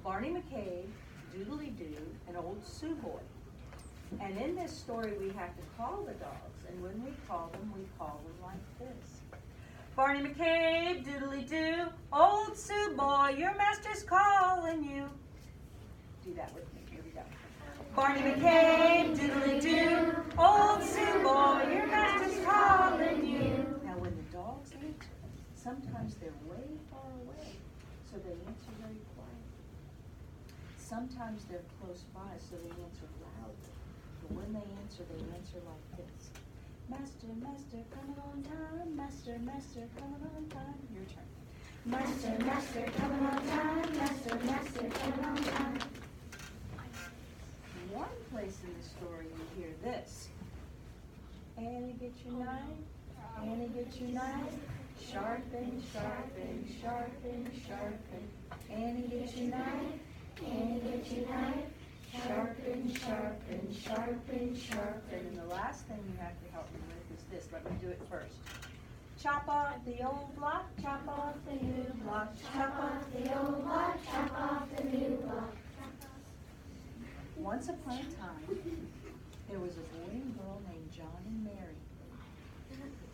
Barney McCabe, Doodly Doo, and Old Sue Boy. And in this story, we have to call the dogs. And when we call them like this. Barney McCabe, Doodly Doo, Old Sue Boy, your master's calling you. Do that with me. Here we go. Barney McCabe, Doodly Doo, Old Sue Boy, your master's calling you. Now when the dogs answer, sometimes they're way far away, so they answer very quiet. Sometimes they're close by, so they answer loudly. But when they answer like this. Master, master, coming on time. Master, master, coming on time. Your turn. Master, master, coming on time. Master, master, coming on time. One place in the story you hear this. Annie, get your knife. Annie, get your knife. Sharpen, sharpen, sharpen, sharpen. Annie, get your knife. Annie, get your knife. Sharpen, sharpen, sharpen, sharpen. And the last thing you have to help me with is this. Let me do it first. Chop off the old block, chop off the new block. Chop off the old block, chop off the new block. Once upon a time, there was a boy and girl named John and Mary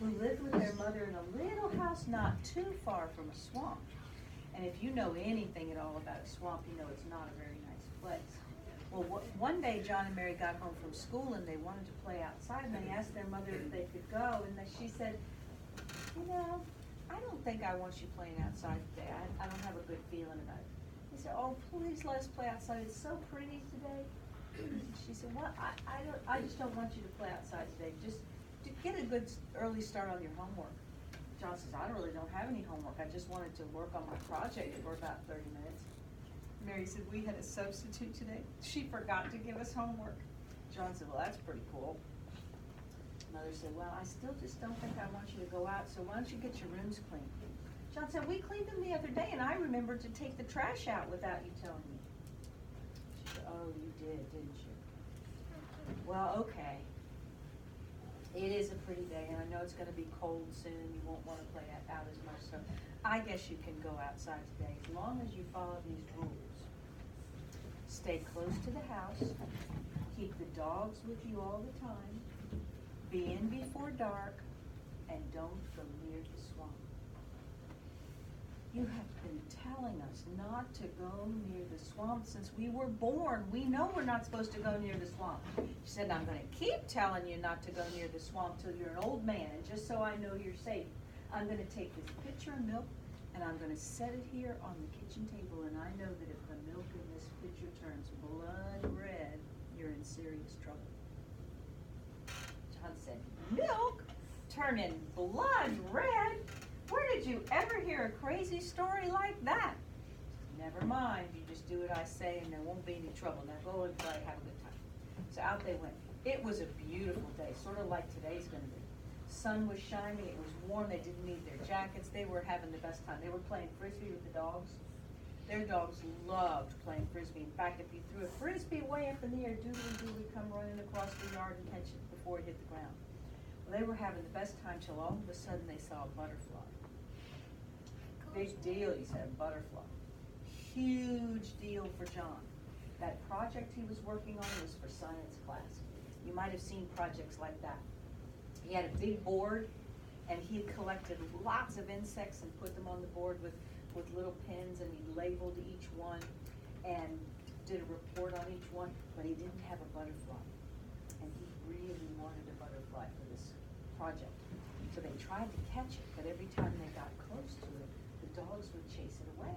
who lived with their mother in a little house not too far from a swamp. And if you know anything at all about a swamp, you know it's not a very nice place. Well, one day John and Mary got home from school and they wanted to play outside, and they asked their mother if they could go, and she said, you know, I don't think I want you playing outside today. I don't have a good feeling about it. He said, oh, please let us play outside. It's so pretty today. She said, well, I just don't want you to play outside today. Just to get a good early start on your homework. John says, I really don't have any homework. I just wanted to work on my project for about 30 minutes. Mary said, we had a substitute today. She forgot to give us homework. John said, well, that's pretty cool. Mother said, well, I still just don't think I want you to go out, so why don't you get your rooms cleaned? John said, we cleaned them the other day, and I remembered to take the trash out without you telling me. She said, oh, you did, didn't you? Well, okay. It is a pretty day, and I know it's going to be cold soon. You won't want to play out as much, so I guess you can go outside today as long as you follow these rules. Stay close to the house. Keep the dogs with you all the time. Be in before dark, and don't go near the swamp. You have been telling us not to go near the swamp since we were born. We know we're not supposed to go near the swamp. She said, I'm going to keep telling you not to go near the swamp till you're an old man, and just so I know you're safe, I'm going to take this pitcher of milk, and I'm going to set it here on the kitchen table, and I know that if the milk in this pitcher turns blood red, you're in serious trouble. John said, milk? Turning blood red? Where did you ever hear a crazy story like that? Never mind, you just do what I say and there won't be any trouble. Now go and play, have a good time. So out they went. It was a beautiful day, sort of like today's going to be. Sun was shining, it was warm, they didn't need their jackets, they were having the best time. They were playing frisbee with the dogs. Their dogs loved playing frisbee. In fact, if you threw a frisbee way up in the air, Doodly Doo would come running across the yard and catch it before it hit the ground. Well, they were having the best time till all of a sudden they saw a butterfly. Big deal, he said, butterfly. Huge deal for John. That project he was working on was for science class. You might have seen projects like that. He had a big board, and he had collected lots of insects and put them on the board with little pens, and he labeled each one and did a report on each one, but he didn't have a butterfly. And he really wanted a butterfly for this project. So they tried to catch it, but every time they got close to it, the dogs would chase it away.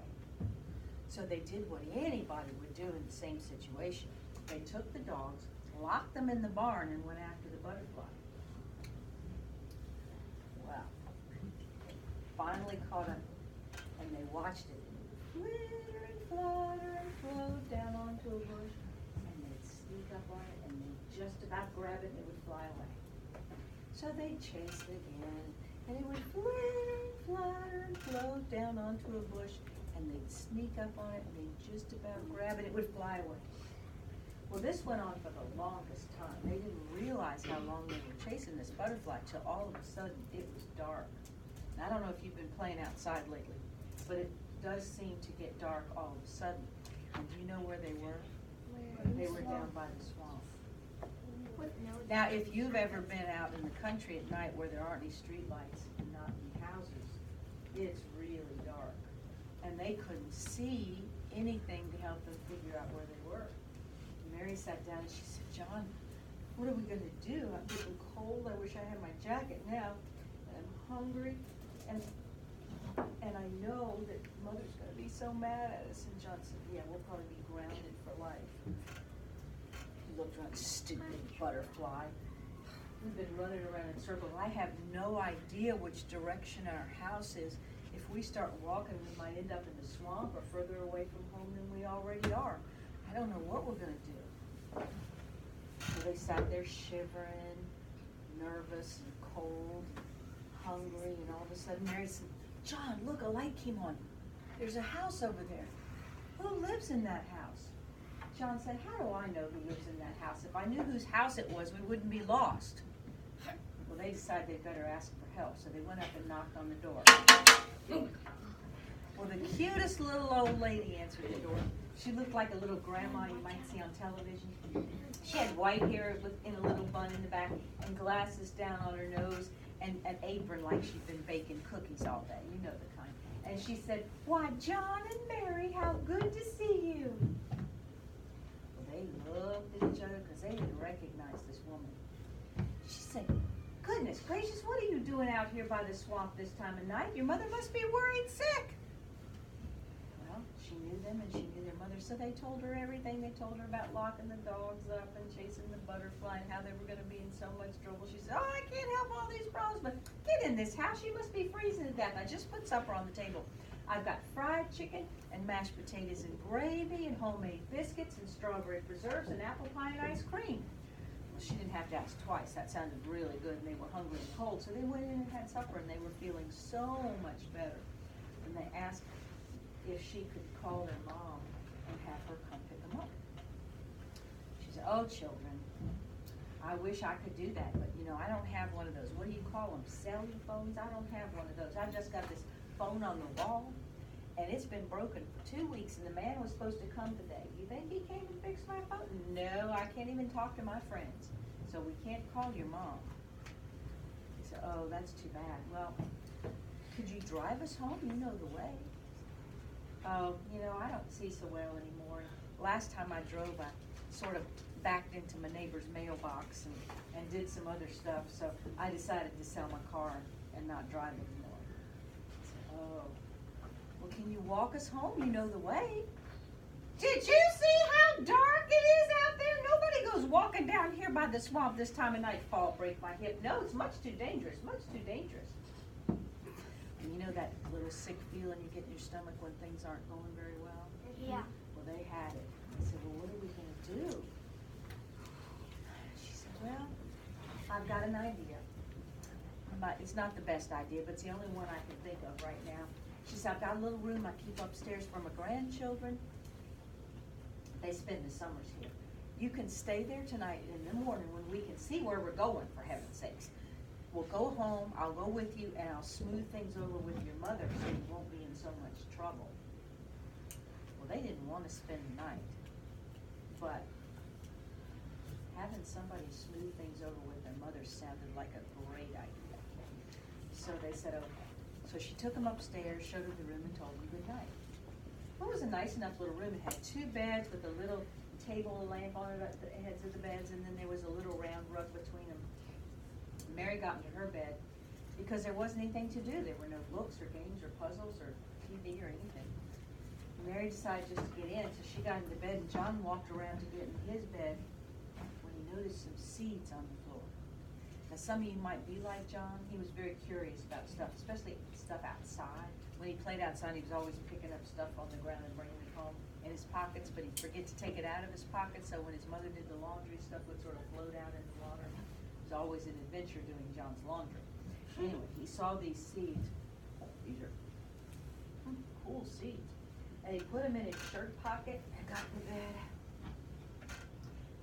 So they did what anybody would do in the same situation. They took the dogs, locked them in the barn, and went after the butterfly. Well, finally caught him, and they watched it flitter and flutter and float down onto a bush, and they'd sneak up on it, and they'd just about grab it, and it would fly away. So they'd chase it again, and it would flitter and flutter and float down onto a bush, and they'd sneak up on it, and they'd just about grab it, it would fly away. Well, this went on for the longest time. They didn't realize how long they were chasing this butterfly till all of a sudden it was dark. And I don't know if you've been playing outside lately, but it does seem to get dark all of a sudden. And do you know where they were? They were down by the swamp. Now, if you've ever been out in the country at night where there aren't any street lights and not any houses, it's really dark. And they couldn't see anything to help them figure out where they were. Mary sat down and she said, John, what are we going to do? I'm getting cold. I wish I had my jacket now. And I'm hungry. And I know that Mother's going to be so mad at us. And John said, yeah, we'll probably be grounded for life. He looked around, stupid butterfly. We've been running around in circles. I have no idea which direction our house is. If we start walking, we might end up in the swamp or further away from home than we already are. I don't know what we're going to do. So they sat there shivering, nervous and cold, hungry, and all of a sudden Mary said, John, look, a light came on. There's a house over there. Who lives in that house? John said, how do I know who lives in that house? If I knew whose house it was, we wouldn't be lost. Well, they decided they'd better ask for help, so they went up and knocked on the door. Well, the cutest little old lady answered the door. She looked like a little grandma you might see on television. She had white hair in a little bun in the back and glasses down on her nose and an apron like she'd been baking cookies all day. You know the kind. And she said, why, John and Mary, how good to see you. Well, they looked at each other because they didn't recognize this woman. She said, goodness gracious, what are you doing out here by the swamp this time of night? Your mother must be worried sick. Well, she knew them and she knew their mother, so they told her everything. They told her about locking the dogs up and chasing the butterfly and how they were going to be in so much trouble. She said, oh, I can't help all these problems, but get in this house. You must be freezing to death. I just put supper on the table. I've got fried chicken and mashed potatoes and gravy and homemade biscuits and strawberry preserves and apple pie and ice cream. Well, she didn't have to ask twice. That sounded really good, and they were hungry and cold, so they went in and had supper, and they were feeling so much better. And they asked if she could call their mom and have her come pick them up. She said, oh, children, I wish I could do that, but, you know, I don't have one of those. What do you call them, cellular phones? I don't have one of those. I've just got this phone on the wall, and it's been broken for 2 weeks, and the man was supposed to come today. You think he came and fixed my phone? No, I can't even talk to my friends, so we can't call your mom. He said, oh, that's too bad. Well, could you drive us home? You know the way. Oh, you know, I don't see so well anymore. Last time I drove, I sort of backed into my neighbor's mailbox and did some other stuff, so I decided to sell my car and not drive anymore. I said, oh, well, can you walk us home? You know the way. Did you see how dark it is out there? Nobody goes walking down here by the swamp this time of night. Fall, break my hip. No, it's much too dangerous, much too dangerous. And you know that little sick feeling you get in your stomach when things aren't going very well? Yeah. Well, they had it. I said, well, what are we going to do? She said, well, I've got an idea. But it's not the best idea, but it's the only one I can think of right now. She said, I've got a little room I keep upstairs for my grandchildren. They spend the summers here. You can stay there tonight in the morning when we can see where we're going, for heaven's sakes. We'll go home, I'll go with you, and I'll smooth things over with your mother so you won't be in so much trouble. Well, they didn't want to spend the night, but having somebody smooth things over with their mother sounded like a great idea. So they said, okay. So she took them upstairs, showed them the room, and told them good night. It was a nice enough little room. It had 2 beds with a little table, a lamp on it at the heads of the beds, and then there was a little round rug between them. Mary got into her bed because there wasn't anything to do. There were no books or games or puzzles or TV or anything. Mary decided just to get in, so she got into bed, and John walked around to get in his bed when he noticed some seeds on the floor. Now, some of you might be like John. He was very curious about stuff, especially stuff outside. When he played outside, he was always picking up stuff on the ground and bringing it home in his pockets, but he'd forget to take it out of his pockets, so when his mother did the laundry, stuff would sort of float out in the water. It was always an adventure doing John's laundry. Anyway, he saw these seeds. Oh, these are cool seeds. And he put them in his shirt pocket and got in bed.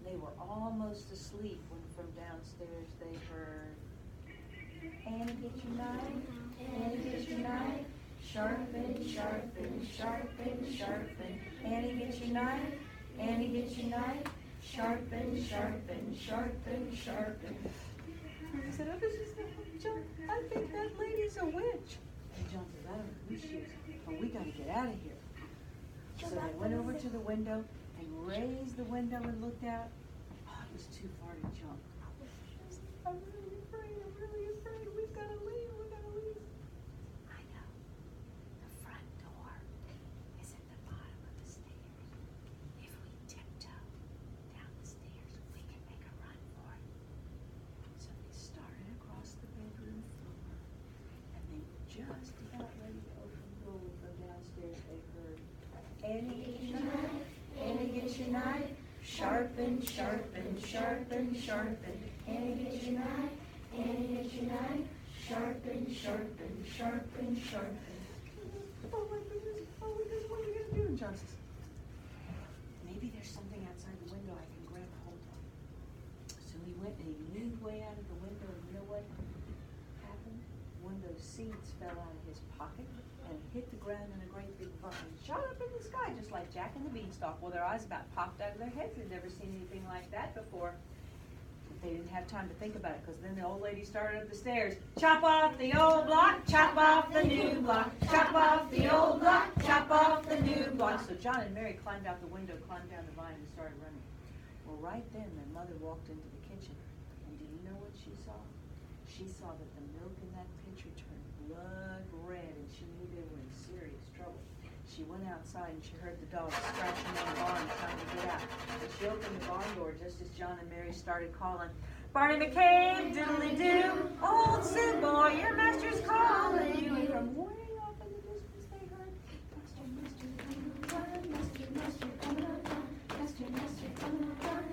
They were almost asleep when from downstairs they heard, Annie, get your knife, Annie, get your knife. Sharpen, sharpen, sharpen, sharpen, Annie, get your knife. Annie, get your knife. Sharpen, sharpen, sharpen, sharpen. He said, John, I think that lady's a witch. And John said, I don't know who she is, but we got to get out of here. So they went over to the window and raised the window and looked out. Oh, it was too far to jump. I'm really afraid, we've got to leave, I know. The front door is at the bottom of the stairs. If we tiptoe down the stairs, we can make a run for it. So they started across the bedroom floor, and they were just about ready to open the door and go downstairs. They heard, Annie, get your knife. Annie, get your knife. Sharpen, sharpen, sharpen, sharpen. Annie, get your knife. Annie, get your knife. Sharpen, sharpen, sharpen, sharpen. Oh my goodness, what are we gonna do? And John says, maybe there's something outside the window I can grab hold of. So he went and he leaned way out of the window, and you know what happened? One of those seeds fell out of his pocket and hit the ground in a great big bump and shot up in the sky just like Jack and the Beanstalk. Well, their eyes about popped out of their heads. They'd never seen anything like that before. But they didn't have time to think about it, because then the old lady started up the stairs. Chop off the old block, chop off the new block, chop off the old block, chop off the new block. So John and Mary climbed out the window, climbed down the vine, and started running. Well, right then, their mother walked into the kitchen, and do you know what she saw? She saw that the milk in that pitcher turned blood red, and she knew they were in serious trouble. She went outside and she heard the dog scratching on the barn trying to get out. And she opened the barn door just as John and Mary started calling, Barney McCabe, diddly-doo, old Sue boy, your master's calling you. And from way off in the distance they heard, Master, coming on down. Master, coming on down.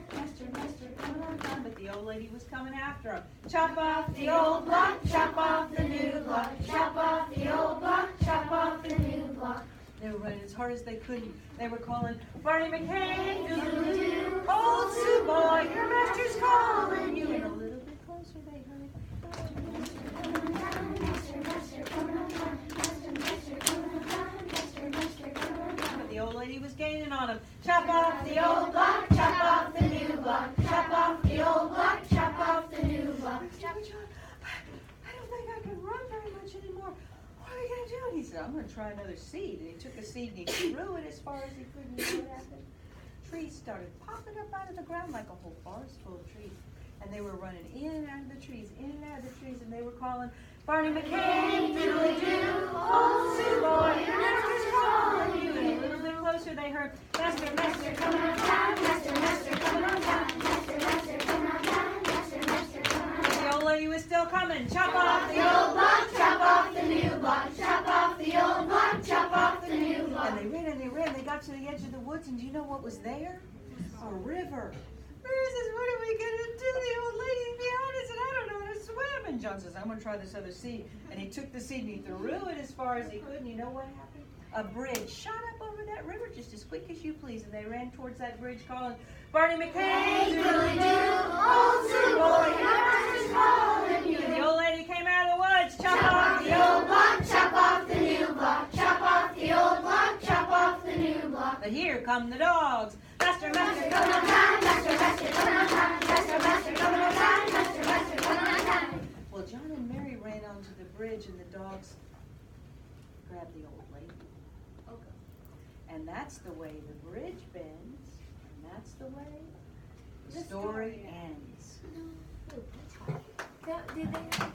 Master, coming on down. But the old lady was coming after him. Chop off the old block, chop off the new block, chop off the old block, chop off the new block. They were running as hard as they could. They were calling, Barney McCabe, doodle-doo, old Sue boy, your master's calling you. And a little bit closer they heard, but the old lady was gaining on him. Chop off the old block, chop off the new block, chop off the old block, chop off the new block. I don't think I can run very much anymore. What are we going to do? And he said, I'm going to try another seed. And he took a seed and he threw it as far as he could. And you know what happened? Trees started popping up out of the ground like a whole forest full of trees. And they were running in and out of the trees, in and out of the trees. And they were calling, Barney McCabe, diddly-doo, old Sue boy, your master's calling you. And a little bit closer they heard, Master, coming on down. Master, coming on down. Master, coming on down. Master, coming on down. The old lady was still coming. Chop off the old block, chop off the new block, chop off the old block, chop off the new block. And they ran and they ran. They got to the edge of the woods, and do you know what was there? A river. Mary says, what are we going to do? The old lady's behind us, and I don't know how to swim. And John says, I'm going to try this other seed. And he took the seed and he threw it as far as he could. And you know what happened? A bridge shot up over that river just as quick as you please. And they ran towards that bridge calling, Barney McCabe, diddly-doo, old Sue boy, your master's calling you. And the old lady came out of the woods. Chop off the old block, chop off the new block, chop off the old block, chop off the new block. But here come the dogs. Master, coming on time. Master, coming on time. Master, coming on time. Master, coming on time. Well, John and Mary ran onto the bridge, and the dogs grabbed the old lady. And that's the way the bridge bends, and that's the way the story ends. Did they?